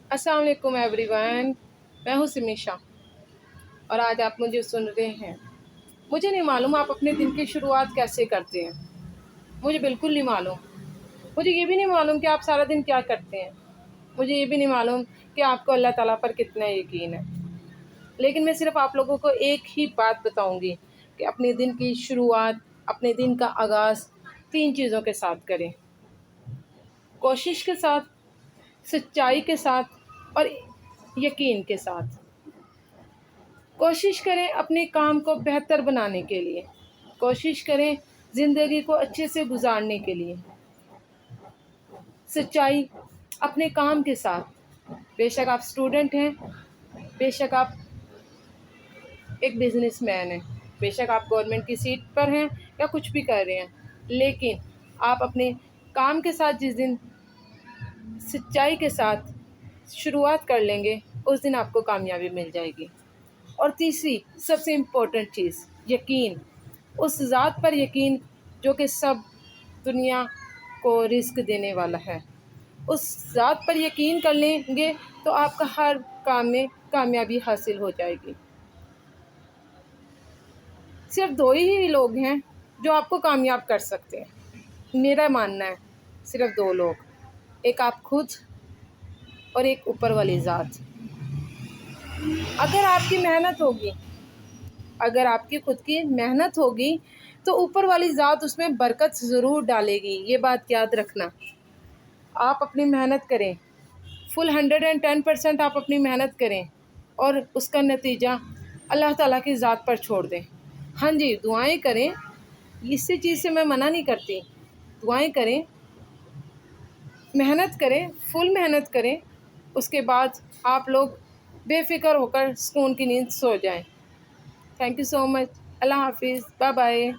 السلام علیکم every one, میں ہوں سمیشا اور آج آپ مجھے سن رہے ہیں۔ مجھے نہیں معلوم آپ اپنے دن کی شروعات کیسے کرتے ہیں، مجھے بالکل نہیں معلوم۔ مجھے یہ بھی نہیں معلوم کہ آپ سارا دن کیا کرتے ہیں، مجھے یہ بھی نہیں معلوم کہ آپ کو اللہ تعالیٰ پر کتنا یقین ہے۔ لیکن میں صرف آپ لوگوں کو ایک ہی بات بتاؤں گی کہ اپنے دن کی شروعات، اپنے دن کا آغاز 3 چیزوں کے ساتھ کریں: کوشش کے ساتھ، سچائی کے ساتھ اور یقین کے ساتھ۔ کوشش کریں اپنے کام کو بہتر بنانے کے لیے، کوشش کریں زندگی کو اچھے سے گزارنے کے لیے۔ سچائی اپنے کام کے ساتھ، بے شک آپ اسٹوڈنٹ ہیں، بے شک آپ ایک بزنس مین ہیں، بے شک آپ گورنمنٹ کی سیٹ پر ہیں یا کچھ بھی کر رہے ہیں، لیکن آپ اپنے کام کے ساتھ جس دن سچائی کے ساتھ شروعات کر لیں گے اس دن آپ کو کامیابی مل جائے گی۔ اور تیسری سب سے امپورٹنٹ چیز، یقین، اس ذات پر یقین جو کہ سب دنیا کو رزق دینے والا ہے۔ اس ذات پر یقین کر لیں گے تو آپ کا ہر کام میں کامیابی حاصل ہو جائے گی۔ صرف 2 ہی لوگ ہیں جو آپ کو کامیاب کر سکتے ہیں، میرا ماننا ہے صرف 2 لوگ، ایک آپ خود اور ایک اوپر والی ذات۔ اگر آپ کی محنت ہوگی، اگر آپ کی خود کی محنت ہوگی تو اوپر والی ذات اس میں برکت ضرور ڈالے گی، یہ بات یاد رکھنا۔ آپ اپنی محنت کریں، فل 110% آپ اپنی محنت کریں اور اس کا نتیجہ اللہ تعالیٰ کی ذات پر چھوڑ دیں۔ ہاں جی، دعائیں کریں، اسی چیز سے میں منع نہیں کرتی، دعائیں کریں، محنت کریں، فل محنت کریں، اس کے بعد آپ لوگ بے فکر ہو کر سکون کی نیند سو جائیں۔ تھینک یو سو مچ، اللہ حافظ، بائے بائے۔